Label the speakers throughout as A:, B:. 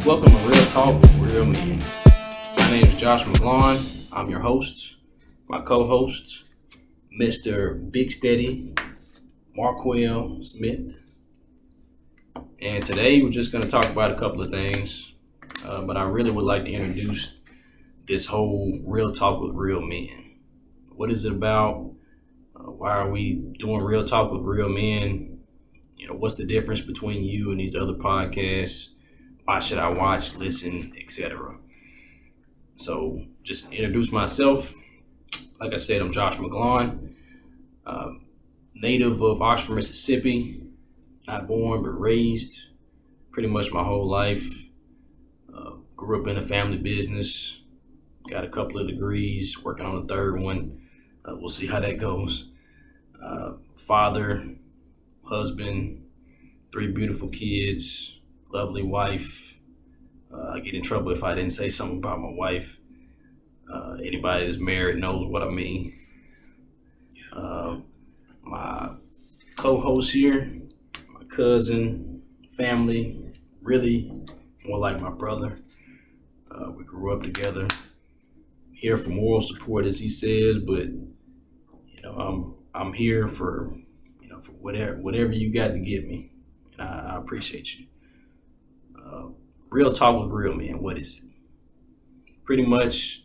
A: Welcome to Real Talk with Real Men. My name is Josh McGlawn. I'm your host. My co-host, Mr. Big Steady, Marquel Smith. And today we're just going to talk about a couple of things, but I really would like to introduce this whole Real Talk with Real Men. What is it about? Why are we doing Real Talk with Real Men? You know, what's the difference between you and these other podcasts? Why should I watch, listen, etc.? So just introduce myself. Like I said, I'm Josh McGlawn, native of Oxford, Mississippi. Not born, but raised pretty much my whole life. Grew up in a family business. Got a couple of degrees, working on a third one. We'll see how that goes. Father, husband, 3 beautiful kids, lovely wife. I get in trouble if I didn't say something about my wife. Anybody that's married knows what I mean. My co-host here, my cousin, family, really more like my brother. We grew up together. Here for moral support, as he says, but I'm here for for whatever you got to give me, and I appreciate you. Real Talk with Real Men. What is it? Pretty much,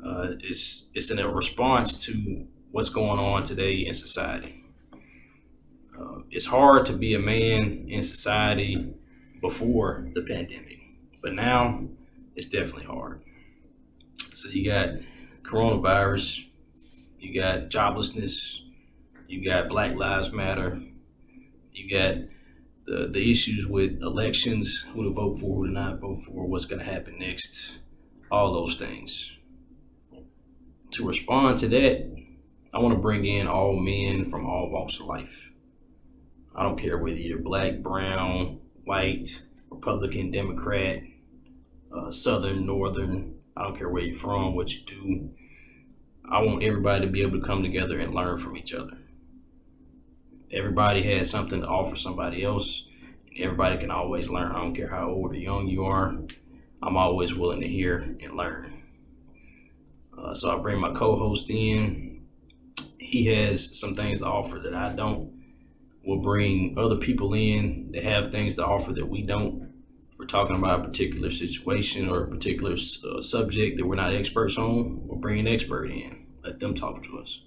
A: it's in a response to what's going on today in society. It's hard to be a man in society before the pandemic, but now it's definitely hard. So you got coronavirus, you got joblessness, you got Black Lives Matter, you got the issues with elections, who to vote for, who to not vote for, what's going to happen next, all those things. To respond to that, I want to bring in all men from all walks of life. I don't care whether you're black, brown, white, Republican, Democrat, Southern, Northern. I don't care where you're from, what you do. I want everybody to be able to come together and learn from each other. Everybody has something to offer somebody else, and everybody can always learn. I don't care how old or young you are. I'm always willing to hear and learn. So I bring my co-host in. He has some things to offer that I don't. We'll bring other people in that have things to offer that we don't. If we're talking about a particular situation or a particular subject that we're not experts on, we'll bring an expert in. Let them talk to us.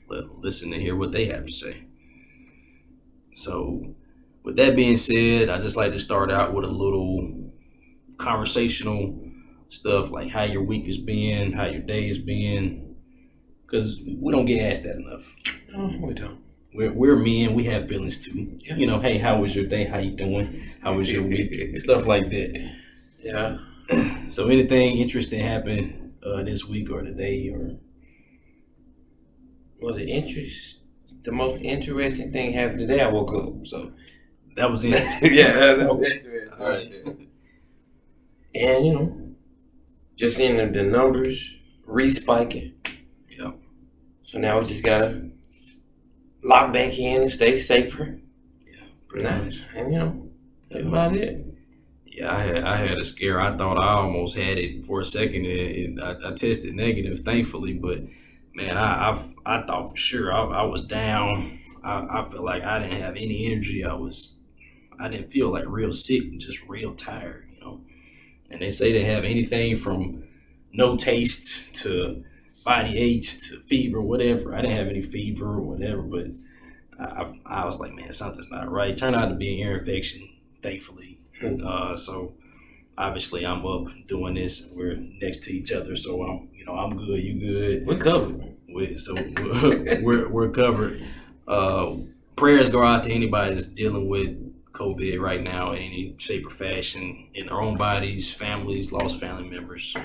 A: Listen to hear what they have to say. So with that being said, I just like to start out with a little conversational stuff, like how your week has been, how your day has been, because we don't get asked that enough.
B: No, we don't.
A: We're men, we have feelings too. Yeah. You know, hey, how was your day? How you doing? How was your week? Stuff like that.
B: Yeah.
A: So anything interesting happened this week or today or?
B: Well, the most interesting thing happened today. I woke up, so.
A: That was interesting.
B: Yeah, that was interesting. Right there. And, just seeing the numbers re-spiking.
A: Yeah.
B: So now we just gotta lock back in and stay safer.
A: Yeah, pretty much.
B: And, that's about it.
A: Yeah, I had a scare. I thought I almost had it for a second, and I tested negative, thankfully, but man, I thought for sure I was down. I felt like I didn't have any energy. I didn't feel like real sick, just real tired, And they say they have anything from no taste to body aches to fever, whatever. I didn't have any fever or whatever, but I was like, man, something's not right. Turned out to be an ear infection, thankfully. So obviously I'm up doing this, and we're next to each other, so I'm good, you good.
B: We're covered.
A: We're covered. Prayers go out to anybody that's dealing with COVID right now in any shape or fashion, in their own bodies, families, lost family members.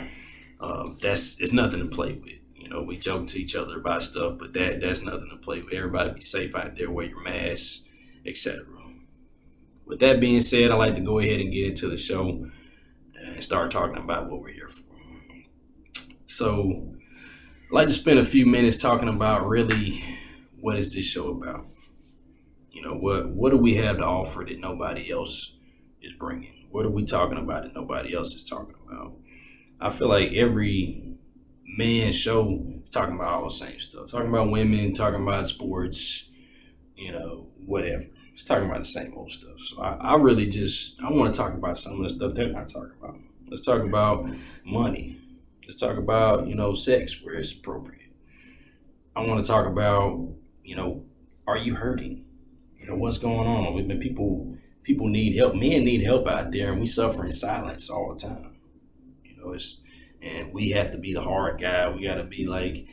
A: It's nothing to play with. We joke to each other about stuff, but that's nothing to play with. Everybody be safe out there, wear your mask, etc. With that being said, I'd like to go ahead and get into the show and start talking about what we're here for. So I'd like to spend a few minutes talking about really what is this show about. What do we have to offer that nobody else is bringing? What are we talking about that nobody else is talking about? I feel like every man show is talking about all the same stuff. Talking about women, talking about sports, whatever. It's talking about the same old stuff. So I really I want to talk about some of the stuff they're not talking about. Let's talk about money. Let's talk about, sex where it's appropriate. I want to talk about, are you hurting? What's going on? People need help. Men need help out there, and we suffer in silence all the time. And we have to be the hard guy. We got to be like,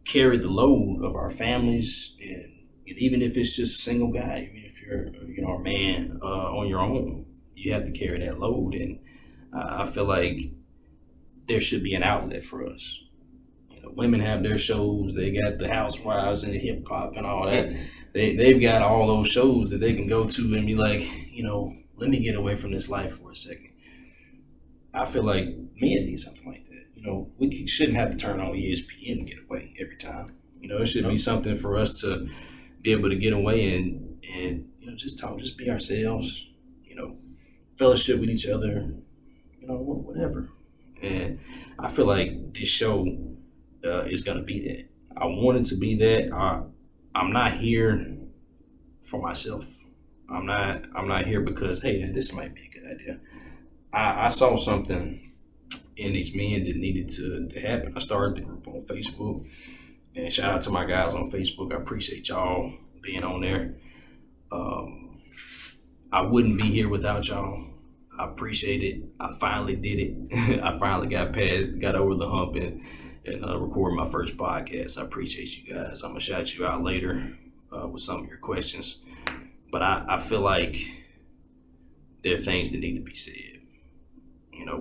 A: carry the load of our families, and even if it's just a single guy, even if you're, a man on your own, you have to carry that load. And I feel like there should be an outlet for us. Women have their shows. They got the Housewives and the hip hop and all that. They've got all those shows that they can go to and be like, let me get away from this life for a second. I feel like men need something like that. We shouldn't have to turn on ESPN and get away every time. It should be something for us to be able to get away and just talk, just be ourselves. Fellowship with each other. Whatever. And I feel like this show is gonna be that. I want it to be that. I'm not here for myself. I'm not here because, hey, this might be a good idea. I saw something in these men that needed to happen. I started the group on Facebook, and shout out to my guys on Facebook. I appreciate y'all being on there. I wouldn't be here without y'all. I appreciate it. I finally did it. I finally got over the hump and record my first podcast. I appreciate you guys. I'm gonna shout you out later with some of your questions, but I feel like there are things that need to be said.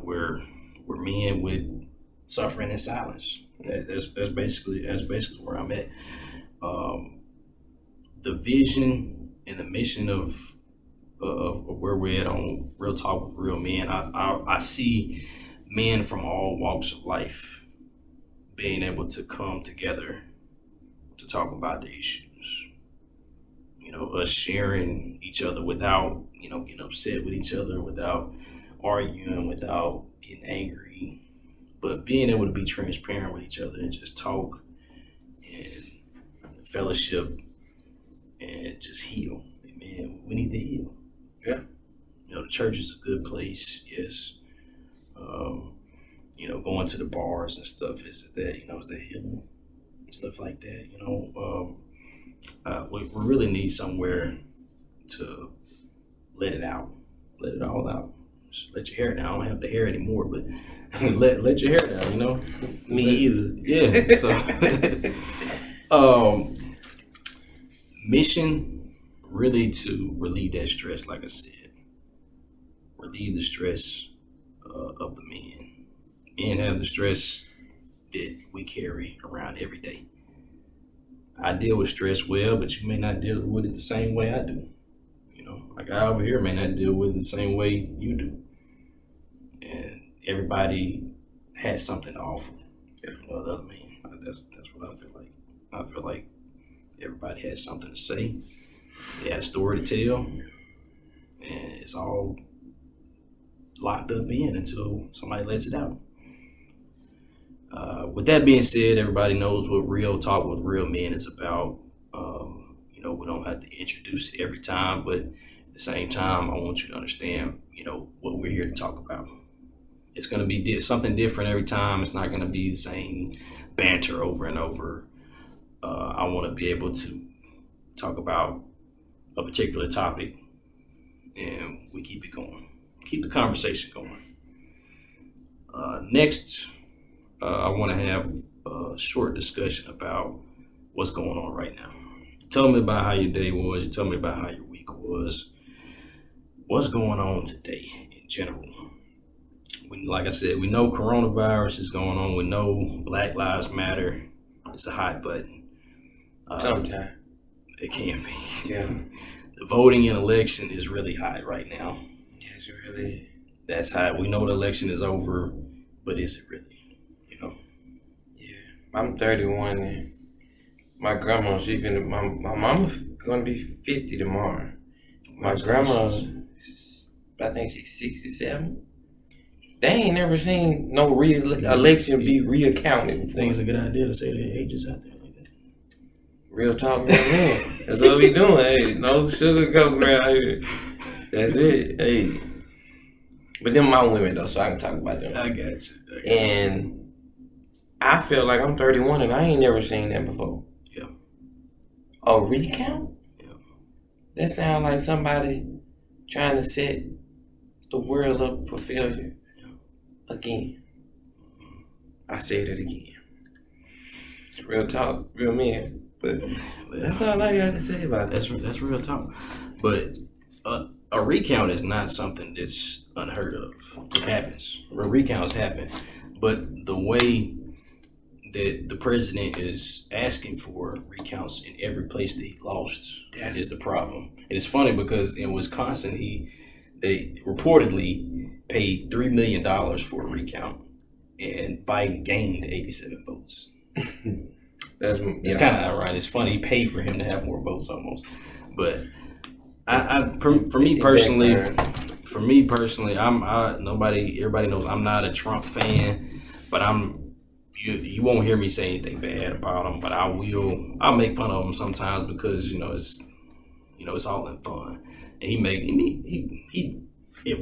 A: We're men with suffering in silence. That's basically where I'm at. The vision and the mission of where we're at on Real Talk with Real Men. I see men from all walks of life being able to come together to talk about the issues. Us sharing each other without, getting upset with each other, without arguing, without getting angry, but being able to be transparent with each other and just talk and fellowship and just heal. Man, we need to heal.
B: Yeah.
A: The church is a good place, yes. Going to the bars and stuff is that, is that healing? Stuff like that, we really need somewhere to let it out. Let it all out. Just let your hair down. I don't have the hair anymore, but let your hair down,
B: Me either.
A: Yeah. So mission really to relieve that stress, like I said. Relieve the stress of the men. Men have the stress that we carry around every day. I deal with stress well, but you may not deal with it the same way I do. Like I over here may not deal with it the same way you do. And everybody has something to offer. The other man. That's what I feel like. I feel like everybody has something to say. They have a story to tell. And it's all locked up in until somebody lets it out. With that being said, everybody knows what Real Talk with Real Men is about. We don't have to introduce it every time, but at the same time, I want you to understand, what we're here to talk about. It's going to be something different every time. It's not going to be the same banter over and over. I want to be able to talk about a particular topic, and we keep it going. Keep the conversation going. Next, I want to have a short discussion about what's going on right now. Tell me about how your day was. You tell me about how your week was. What's going on today in general? Like I said, we know coronavirus is going on. We know Black Lives Matter. It's a hot button.
B: Sometimes.
A: It can be.
B: Yeah.
A: The voting in election is really hot right now.
B: Yes, really.
A: That's hot. We know the election is over, but is it really?
B: Yeah. I'm 31 and my grandma, my mama's gonna be 50 tomorrow. My grandma I think she's 67. They ain't never seen no election be reaccounted before.
A: I think it's a good idea to say their ages out there like that.
B: Real talk, real man. That's what we doing. Hey, no sugarcoat around here. That's it. Hey. But them my women though, so I can talk about them.
A: I got you.
B: And I feel like I'm 31 and I ain't never seen that before.
A: Yeah.
B: A recount?
A: Yeah.
B: That sounds like somebody trying to set the world up for failure. Again. I said it again. It's real talk, real men. But that's all I got to say about that.
A: That's real talk. But a recount is not something that's unheard of. It happens. Recounts happen. But the way that the president is asking for recounts in every place that he lost is the problem. And it's funny because in Wisconsin, they reportedly paid $3 million for a recount, and Biden gained 87 votes. It's kind of ironic. It's funny. He paid for him to have more votes almost. But for me personally, everybody knows I'm not a Trump fan, but you won't hear me say anything bad about him, but I'll make fun of him sometimes because it's all in fun, and he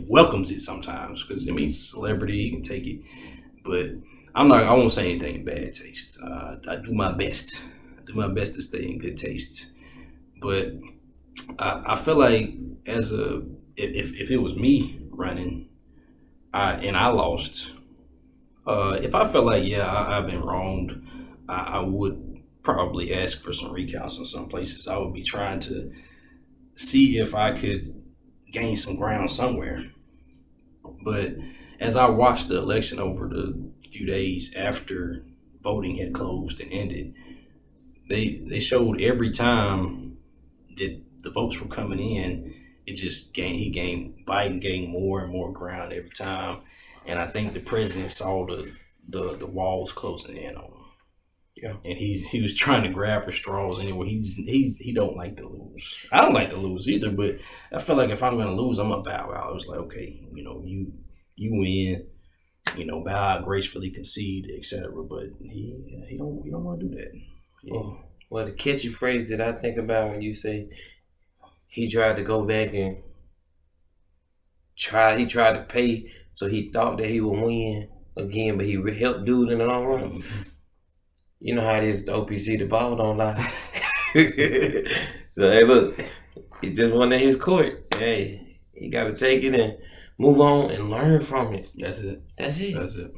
A: welcomes it sometimes because he's a celebrity, he can take it, but I won't say anything in bad taste. I do my best. To stay in good taste, but I feel like if it was me running, and I lost. If I felt like, I've been wronged, I would probably ask for some recounts in some places. I would be trying to see if I could gain some ground somewhere. But as I watched the election over the few days after voting had closed and ended, they showed every time that the votes were coming in, Biden gained more and more ground every time. And I think the president saw the walls closing in on him. Yeah. And he was trying to grab for straws anyway. He don't like to lose. I don't like to lose either, but I feel like if I'm gonna lose, I'm gonna bow out. It was like, okay, you win, bow out, gracefully concede, etc. But he don't want to do that. Yeah.
B: Well, the catchy phrase that I think about when you say he tried to go back and he tried to pay, so he thought that he would win again, but he helped dude in the long run. You know how it is, the OPC, the ball don't lie. So, hey, look, he just won in his court. Hey, he got to take it and move on and learn from it.
A: That's it.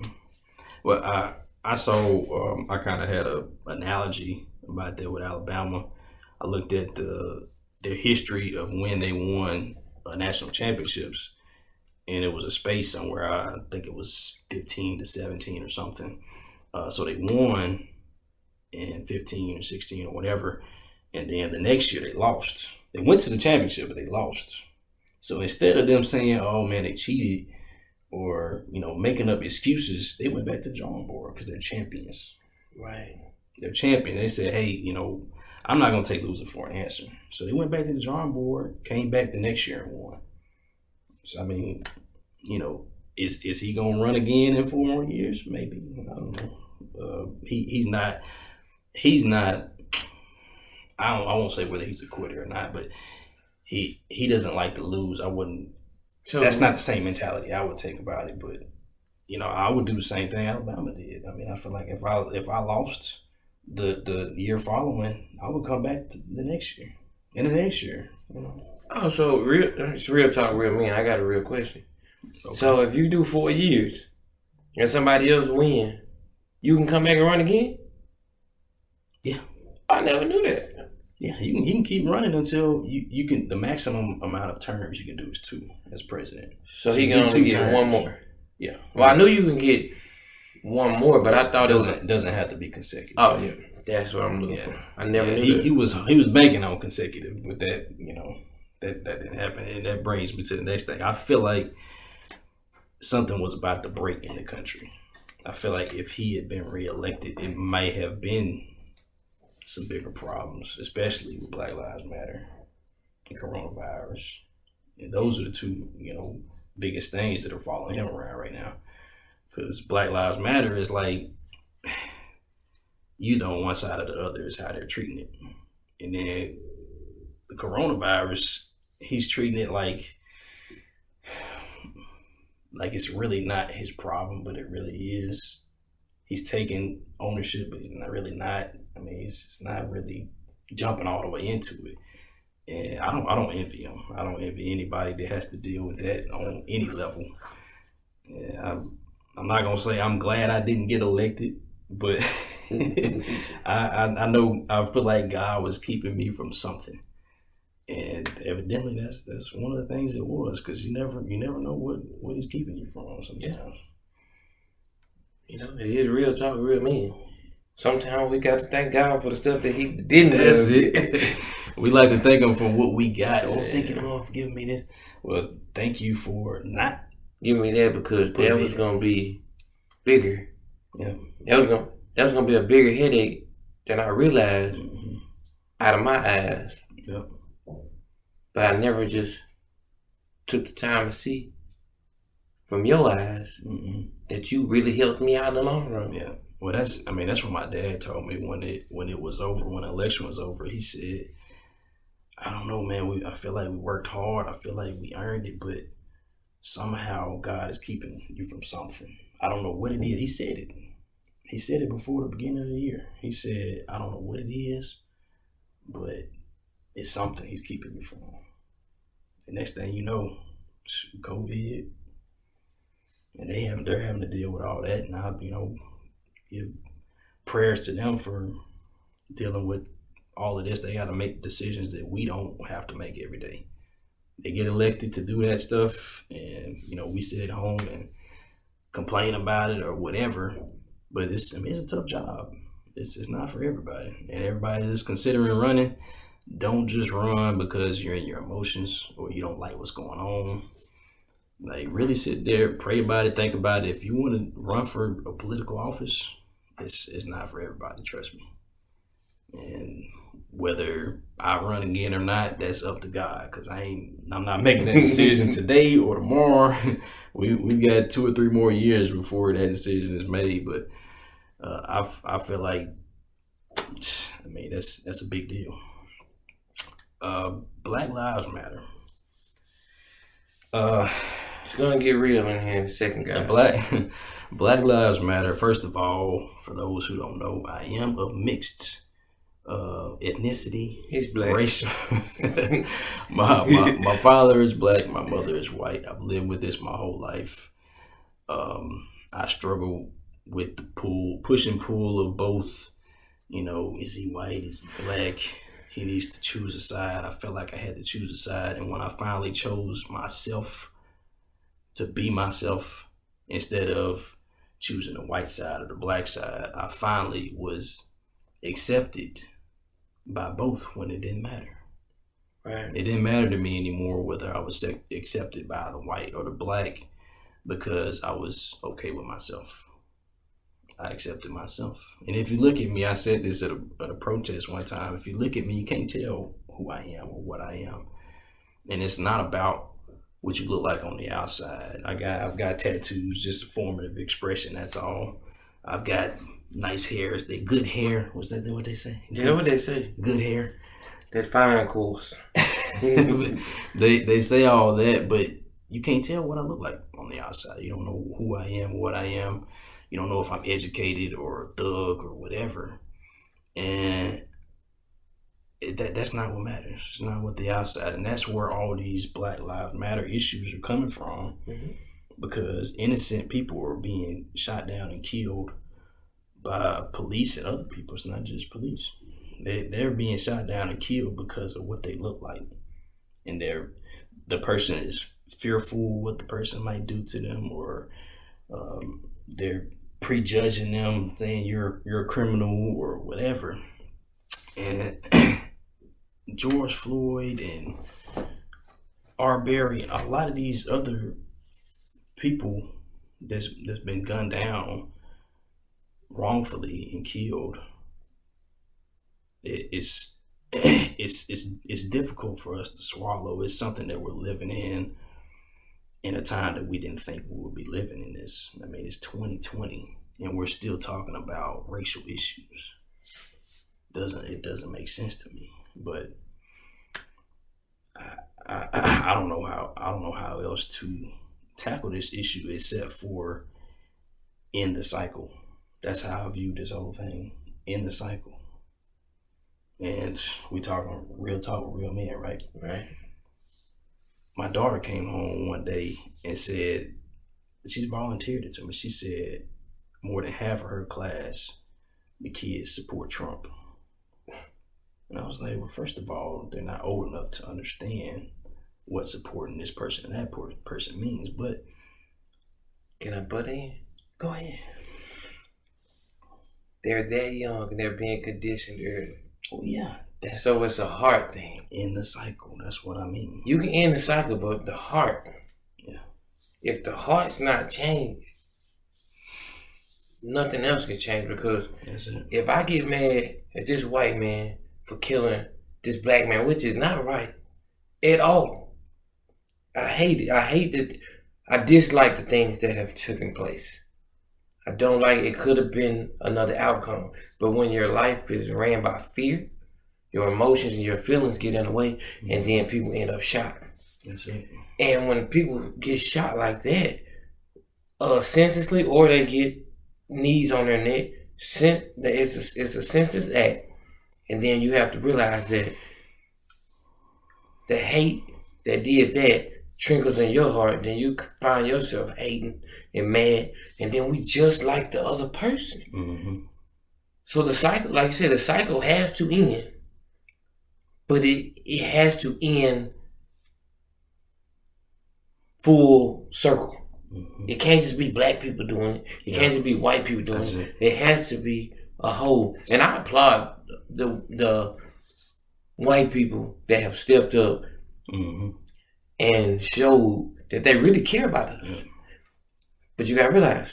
B: Well,
A: I saw, I kind of had an analogy about that with Alabama. I looked at their history of when they won national championships, and it was a space somewhere. I think it was 15 to 17 or something. So they won in 15 or 16 or whatever, and then the next year they lost. They went to the championship, but they lost. So instead of them saying, "Oh man, they cheated," or making up excuses, they went back to the drawing board because they're champions.
B: Right.
A: They're champions. They said, "Hey, I'm not gonna take losing for an answer." So they went back to the drawing board, came back the next year and won. So I mean, is he gonna run again in 4 more years? Maybe. I don't know. He's not. I won't say whether he's a quitter or not, but he doesn't like to lose. I wouldn't. So, that's not the same mentality I would take about it, but I would do the same thing Alabama did. I mean, I feel like if I lost the year following, I would come back the next year and the next year.
B: Oh, so it's real talk, real man. I got a real question. Okay. So if you do 4 years and somebody else win, you can come back and run again?
A: Yeah.
B: I never knew that.
A: Yeah, you can keep running until you can. The maximum amount of terms you can do is 2 as president.
B: So he can only get 1 more.
A: Yeah.
B: Well, I knew you can get 1 more, but I thought
A: it doesn't have to be consecutive.
B: Oh yeah, that's what I'm looking for. I never knew that.
A: He was banking on consecutive with that. That didn't happen, and that brings me to the next thing. I feel like something was about to break in the country. I feel like if he had been reelected, it might have been some bigger problems, especially with Black Lives Matter and coronavirus. And those are the two, biggest things that are following him around right now. Because Black Lives Matter is like, you on one side or the other is how they're treating it. And then the coronavirus, he's treating it like it's really not his problem, but it really is. He's taking ownership, but he's not really not. I mean, he's not really jumping all the way into it. And I don't envy him. I don't envy anybody that has to deal with that on any level. Yeah, I'm not gonna say I'm glad I didn't get elected, but I know, I feel like God was keeping me from something, and evidently that's one of the things it was, because you never know what He's keeping you from sometimes.
B: It is real talk, real mean. Sometimes we got to thank God for the stuff that He didn't.
A: That's it. We like to thank Him for what we got. Oh, thank you, Lord, for giving me this. Well, thank you for not
B: giving me that, because that was gonna be bigger.
A: Yeah,
B: that was gonna be a bigger headache than I realized out of my eyes.
A: Yep. But
B: I never just took the time to see from your eyes that you really helped me out in the long run.
A: Yeah. Well, that's what my dad told me when it was over, when the election was over. He said, I don't know, man. I feel like we worked hard. I feel like we earned it, but somehow God is keeping you from something. I don't know what it is. He said it. He said it before the beginning of the year. He said, I don't know what it is, but it's something He's keeping you from. The next thing you know, COVID, and they're having to deal with all that. And I, give prayers to them for dealing with all of this. They got to make decisions that we don't have to make every day. They get elected to do that stuff, and we sit at home and complain about it or whatever. But it's a tough job. It's not for everybody, and everybody that's considering running, don't just run because you're in your emotions or you don't like what's going on. Like, really sit there, pray about it, think about it. If you want to run for a political office, it's not for everybody, trust me. And whether I run again or not, that's up to God, because I'm not making that decision today or tomorrow. We've got 2 or 3 more years before that decision is made. But I feel like, that's a big deal. Black Lives Matter.
B: It's gonna get real in here in a second, guys.
A: Black Lives Matter. First of all, for those who don't know, I am of mixed ethnicity.
B: He's black.
A: Racial. my father is black. My mother is white. I've lived with this my whole life. I struggle with the push and pull of both. Is he white? Is he black? He needs to choose a side. I felt like I had to choose a side. And when I finally chose myself, to be myself, instead of choosing the white side or the black side, I finally was accepted by both when it didn't matter.
B: Right.
A: It didn't matter to me anymore whether I was accepted by the white or the black, because I was okay with myself. I accepted myself. And if you look at me, I said this at a protest one time, if you look at me, you can't tell who I am or what I am. And it's not about what you look like on the outside. I've got tattoos, just a formative expression, that's all. I've got nice hairs. They good hair. Was that what they say?
B: Yeah, what they say.
A: Good hair.
B: That fine course.
A: They say all that, but you can't tell what I look like on the outside. You don't know who I am or what I am. You don't know if I'm educated or a thug or whatever. And that's not what matters. It's not what the outside. And that's where all these Black Lives Matter issues are coming from. Because innocent people are being shot down and killed by police and other people. It's not just police. They're being shot down and killed because of what they look like. And the person is fearful what the person might do to them, or they're prejudging them, saying you're a criminal or whatever. And George Floyd and Arbery and a lot of these other people that's been gunned down wrongfully and killed, it's it's difficult for us to swallow. It's something that we're living in a time that we didn't think we would be living in this. I mean, it's 2020 and we're still talking about racial issues. It doesn't make sense to me. But I don't know how else to tackle this issue except for end the cycle. That's how I view this whole thing. End the cycle. And we talking real talk with real men, right?
B: Right.
A: My daughter came home one day and said, she volunteered it to me. She said more than half of her class, the kids support Trump. And I was like, well, first of all, they're not old enough to understand what supporting this person and that person means. But
B: can I butt in?
A: Go ahead.
B: They're that young and they're being conditioned early.
A: Oh yeah.
B: So it's a heart thing.
A: In the cycle, that's what I mean.
B: You can end the cycle, but the heart.
A: Yeah.
B: If the heart's not changed, nothing else can change. Because if I get mad at this white man for killing this black man, which is not right at all, I hate it. I hate that. I dislike the things that have taken place. I don't like it. Could have been another outcome. But when your life is ran by fear, your emotions and your feelings get in the way, and then people end up shot.
A: That's it.
B: And when people get shot like that, senselessly, or they get knees on their neck, it's a senseless act. And then you have to realize that the hate that did that trickles in your heart. Then you find yourself hating and mad, and then we just like the other person.
A: Mm-hmm.
B: So the cycle, like you said, the cycle has to end. But it has to end full circle. Mm-hmm. It can't just be black people doing it. It can't just be white people doing it. It has to be a whole. And I applaud the white people that have stepped up and showed that they really care about us. Mm-hmm. But you gotta realize,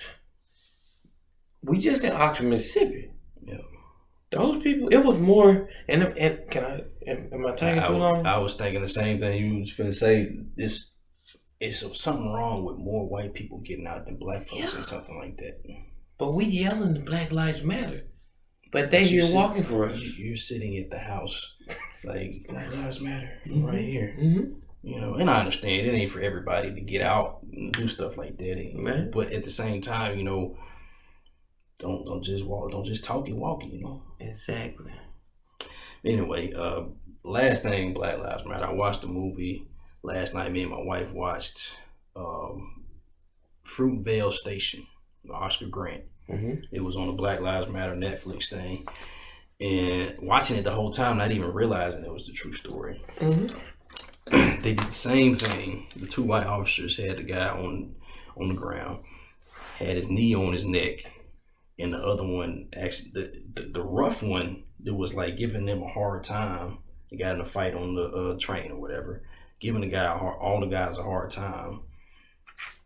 B: we just in Oxford, Mississippi. Yeah. Those people, it was more, and am I taking too long?
A: I was thinking the same thing you was finna say. It's something wrong with more white people getting out than black folks or something like that.
B: But we yelling the Black Lives Matter. But they here walking for us.
A: You're sitting at the house like, Black Lives Matter, right here. Mm-hmm. You know, and I understand it ain't for everybody to get out and do stuff like that. But at the same time, you know, don't just walk, don't just talk and walk it, you know.
B: Exactly.
A: Anyway, last thing, Black Lives Matter. I watched the movie last night. Me and my wife watched Fruitvale Station, Oscar Grant. Mm-hmm. It was on the Black Lives Matter Netflix thing, and watching it the whole time, not even realizing it was the true story. Mm-hmm. They did the same thing. The two white officers had the guy on the ground, had his knee on his neck, and the other one, actually, the rough one, that was like giving them a hard time. He got in a fight on the train or whatever, giving all the guys a hard time.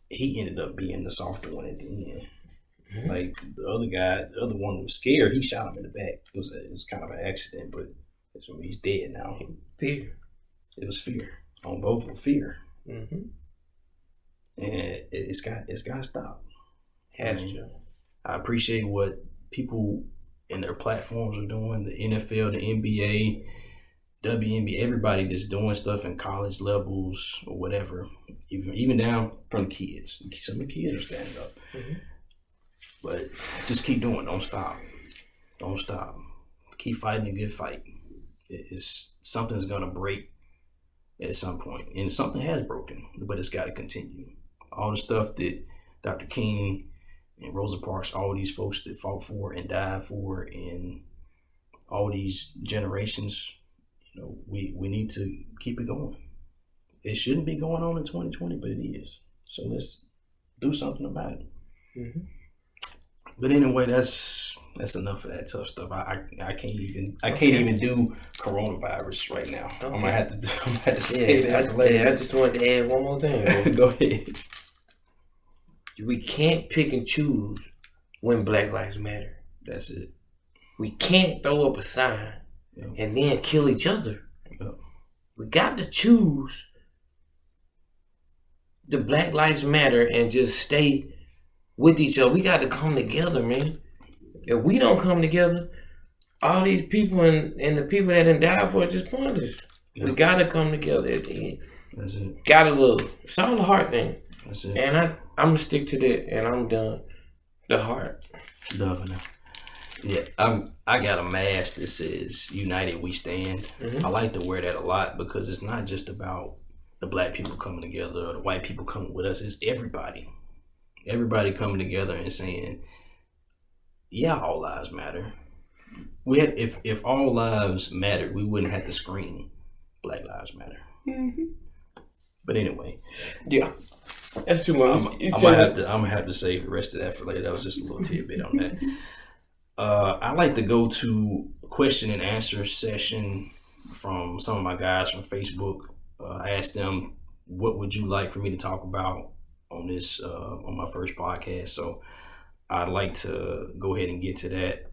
A: He ended up being the softer one at the end. Mm-hmm. Like the other one was scared. He shot him in the back. It was kind of an accident, but he's dead now.
B: Fear.
A: It was fear on both of them. Fear.
B: Mm-hmm.
A: And it's got to stop.
B: Has to.
A: I appreciate what people in their platforms are doing. The NFL, the NBA, WNBA, everybody that's doing stuff in college levels or whatever. Even down from the kids. Some of the kids are standing up. Mm-hmm. But just keep doing. Don't stop. Don't stop. Keep fighting a good fight. Something's gonna break at some point, and something has broken, but it's got to continue. All the stuff that Dr. King and Rosa Parks, all these folks that fought for and died for, and all these generations, you know, we need to keep it going. It shouldn't be going on in 2020, but it is. So let's do something about it. Mm-hmm. But anyway, that's enough of that tough stuff. I can't even do coronavirus right now. Okay. I'm gonna have to say that later.
B: I just wanted to add one more thing.
A: Go ahead.
B: We can't pick and choose when Black Lives Matter.
A: That's it.
B: We can't throw up a sign and then kill each other.
A: Yep.
B: We got to choose the Black Lives Matter and just stay with each other. We got to come together, man. If we don't come together, all these people and the people that done died for it just pointless. Yep. We got to come together at the end. That's it. Gotta love. It's all the heart thing. That's it. And I'm gonna stick to that, and I'm done. The heart.
A: Loving it. Yeah, I got a mask that says "United We Stand." Mm-hmm. I like to wear that a lot because it's not just about the black people coming together or the white people coming with us. It's everybody. Everybody coming together and saying, "Yeah, all lives matter." If all lives mattered, we wouldn't have to scream "Black Lives Matter." Mm-hmm. But anyway,
B: yeah, that's too much.
A: I'm gonna have to save the rest of that for later. That was just a little tidbit on that. I like to go to question and answer session from some of my guys from Facebook. I asked them, what would you like for me to talk about on this, on my first podcast? So I'd like to go ahead and get to that.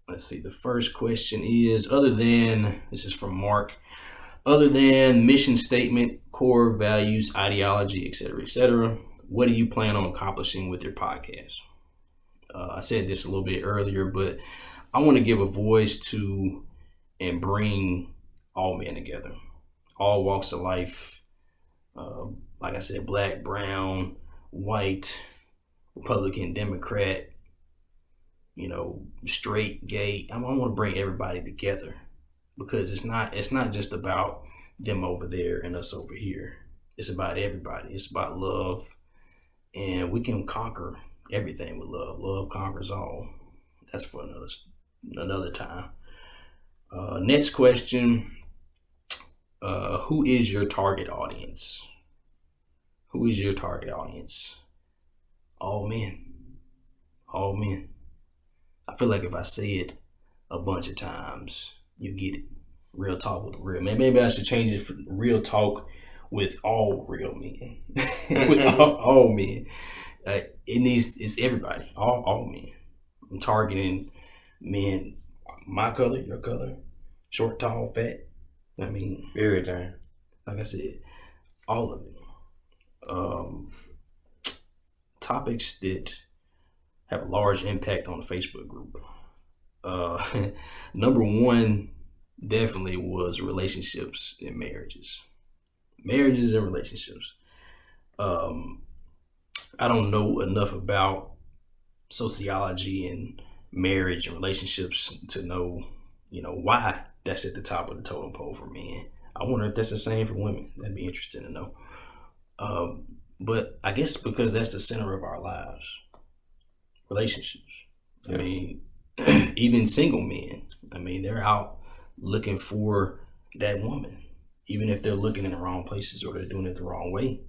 A: Let's see. The first question is, this is from Mark, other than mission statement, core values, ideology, etc., what do you plan on accomplishing with your podcast? I said this a little bit earlier, but I want to give a voice to and bring all men together, all walks of life. Like I said, black, brown, white, Republican, Democrat, straight, gay. I want to bring everybody together because it's not just about them over there and us over here. It's about everybody. It's about love, and we can conquer everything with love. Love conquers all. That's for another time. Next question. Who is your target audience? Who is your target audience? All men. All men. I feel like if I say it a bunch of times, you get it. Real talk with real men. Maybe I should change it for real talk with all real men. With all men. It's everybody, all men. I'm targeting men, my color, your color, short, tall, fat. I mean,
B: everything.
A: Like I said, all of it. Topics that have a large impact on the Facebook group. Number one definitely was relationships and marriages. Marriages and relationships. I don't know enough about sociology and marriage and relationships to know, why that's at the top of the totem pole for men. I wonder if that's the same for women. That'd be interesting to know. But I guess because that's the center of our lives, relationships. Yeah. I mean, even single men. I mean, they're out looking for that woman, even if they're looking in the wrong places or they're doing it the wrong way,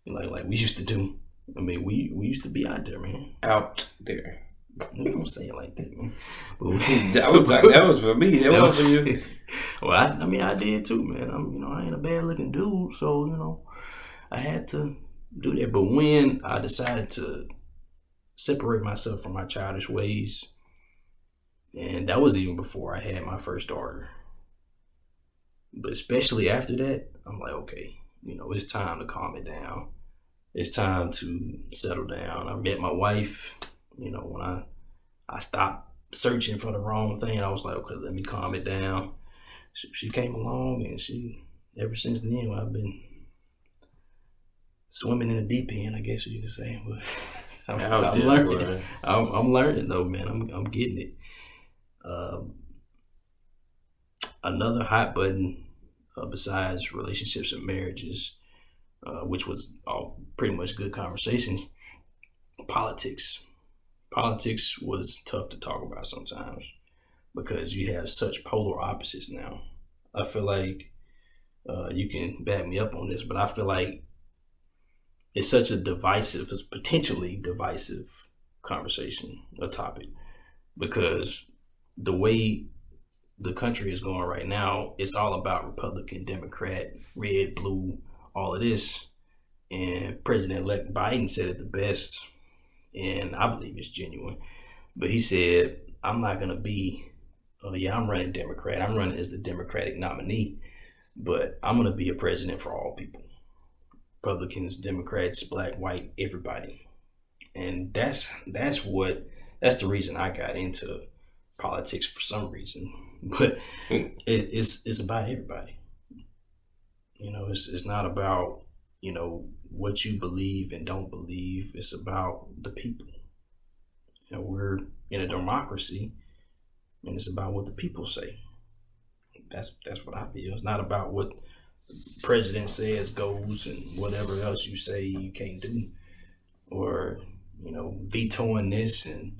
A: like we used to do. I mean, we used to be out there, man.
B: Out there.
A: Don't say it like that, man.
B: that was for me. That was for you.
A: Well, I did too, man. I ain't a bad looking dude, so I had to do that. But when I decided to separate myself from my childish ways, and that was even before I had my first daughter. But especially after that, I'm like, okay, it's time to calm it down. It's time to settle down. I met my wife, when I stopped searching for the wrong thing, I was like, okay, let me calm it down. She came along, and ever since then, I've been swimming in the deep end, I guess you could say. But I'm learning. I'm learning though, man. I'm getting it. Another hot button besides relationships and marriages, which was all pretty much good conversations, politics. Politics was tough to talk about sometimes because you have such polar opposites now. I feel like you can back me up on this, but I feel like it's such a potentially divisive conversation, a topic, because the way the country is going right now, it's all about Republican, Democrat, red, blue, all of this. And President-elect Biden said it the best, and I believe it's genuine. But he said, I'm not going to be yeah, I'm running Democrat. I'm running as the Democratic nominee, but I'm going to be a president for all people. Republicans, Democrats, black, white, everybody. And that's the reason I got into politics for some reason. But it's about everybody. It's not about, what you believe and don't believe. It's about the people. We're in a democracy, and it's about what the people say. That's what I feel. It's not about what the president says goes and whatever else you say you can't do, or vetoing this and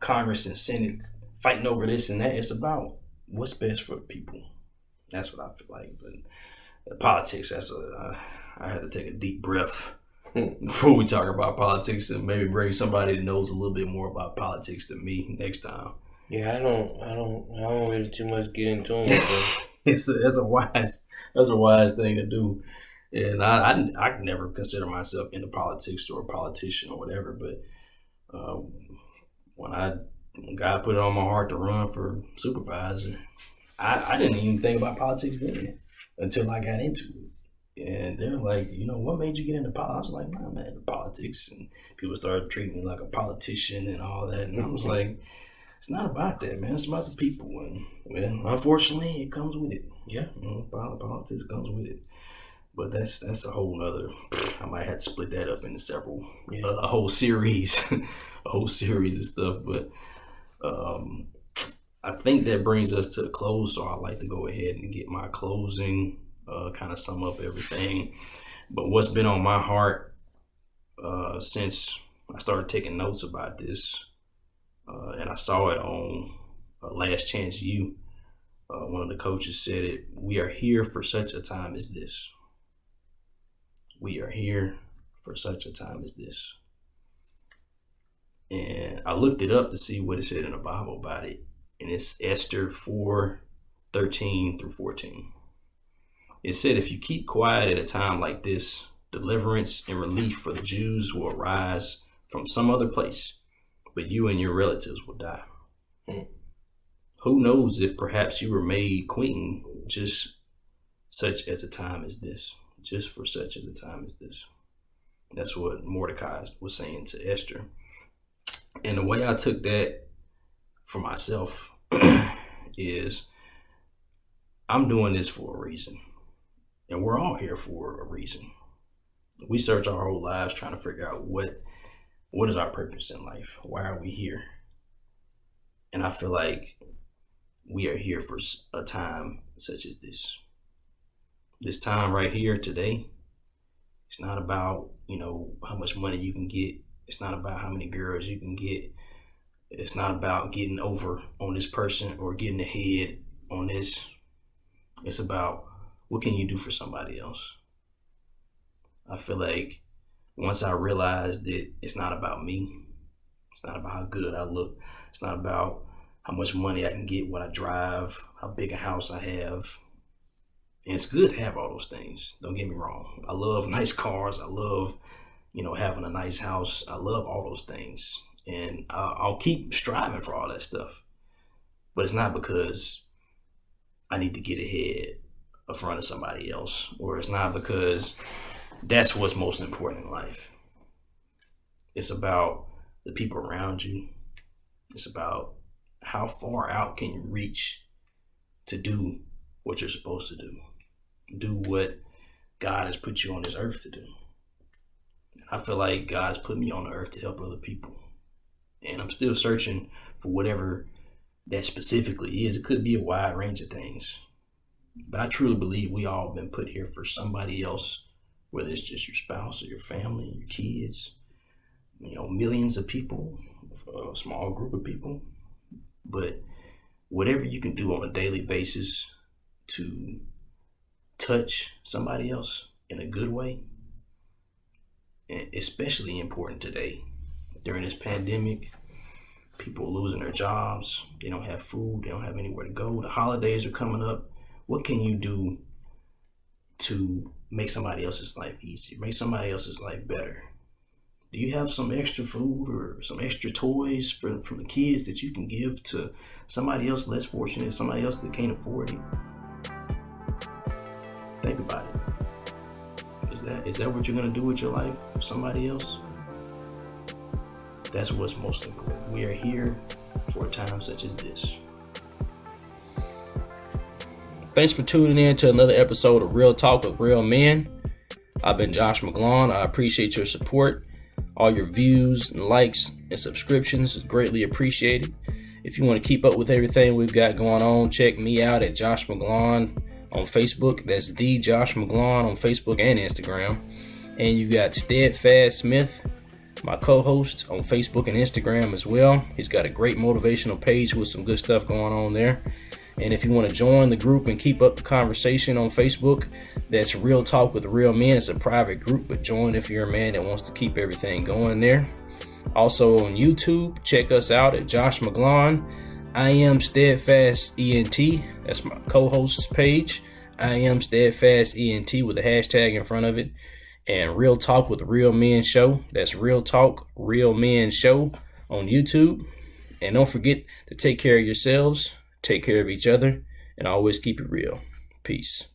A: Congress and Senate fighting over this and that. It's about what's best for the people. That's what I feel like. But politics, I had to take a deep breath before we talk about politics, and maybe bring somebody that knows a little bit more about politics than me next time.
B: Yeah, I don't really too much get into them.
A: That's a wise thing to do, and I never consider myself into politics or a politician or whatever. But when God put it on my heart to run for supervisor, I didn't even think about politics then until I got into it. And they're like, what made you get into politics? I was like, nah, I'm not into politics. And people started treating me like a politician and all that. And I was like, it's not about that, man. It's about the people. And well, unfortunately, it comes with it. Yeah, politics comes with it. But that's a whole nother. I might have to split that up into several, a whole series, of stuff. But I think that brings us to a close. So I'd like to go ahead and get my closing. Kind of sum up everything. But what's been on my heart since I started taking notes about this, and I saw it on Last Chance U, one of the coaches said it, we are here for such a time as this. We are here for such a time as this. And I looked it up to see what it said in the Bible about it, and it's Esther 4:13 through 14. It said, if you keep quiet at a time like this, deliverance and relief for the Jews will arise from some other place, but you and your relatives will die. Who knows if perhaps you were made queen just such as a time as this, just for such as a time as this. That's what Mordecai was saying to Esther. And the way I took that for myself is I'm doing this for a reason. And we're all here for a reason. We search our whole lives trying to figure out what is our purpose in life? Why are we here? And I feel like we are here for a time such as this. This time right here today, it's not about, how much money you can get. It's not about how many girls you can get. It's not about getting over on this person or getting ahead on this. It's about what can you do for somebody else? I feel like once I realized that it's not about me, it's not about how good I look, it's not about how much money I can get, what I drive, how big a house I have. And it's good to have all those things. Don't get me wrong. I love nice cars. I love, having a nice house. I love all those things. And I'll keep striving for all that stuff. But it's not because I need to get ahead in front of somebody else, or it's not because that's what's most important in life. It's about the people around you. It's about how far out can you reach to do what you're supposed to do what God has put you on this earth to do. I feel like God has put me on the earth to help other people, and I'm still searching for whatever that specifically is. It could be a wide range of things. But I truly believe we all been put here for somebody else, whether it's just your spouse or your family, your kids, millions of people, a small group of people. But whatever you can do on a daily basis to touch somebody else in a good way, and especially important today during this pandemic, people losing their jobs, they don't have food, they don't have anywhere to go, the holidays are coming up. What can you do to make somebody else's life easier, make somebody else's life better? Do you have some extra food or some extra toys from the kids that you can give to somebody else less fortunate, somebody else that can't afford it? Think about it. Is that what you're gonna do with your life for somebody else? That's what's most important. We are here for a time such as this. Thanks for tuning in to another episode of Real Talk with Real Men. I've been Josh McGlawn. I appreciate your support. All your views and likes and subscriptions is greatly appreciated. If you want to keep up with everything we've got going on, check me out at Josh McGlawn on Facebook. That's the Josh McGlawn on Facebook and Instagram. And you got Steadfast Smith, my co-host, on Facebook and Instagram as well. He's got a great motivational page with some good stuff going on there. And if you want to join the group and keep up the conversation on Facebook, that's Real Talk with Real Men. It's a private group, but join if you're a man that wants to keep everything going there. Also on YouTube, check us out at Josh McGlawn. I am Steadfast ENT. That's my co-host's page. I am Steadfast ENT with a hashtag in front of it. And Real Talk with Real Men Show. That's Real Talk Real Men Show on YouTube. And don't forget to take care of yourselves. Take care of each other, and always keep it real. Peace.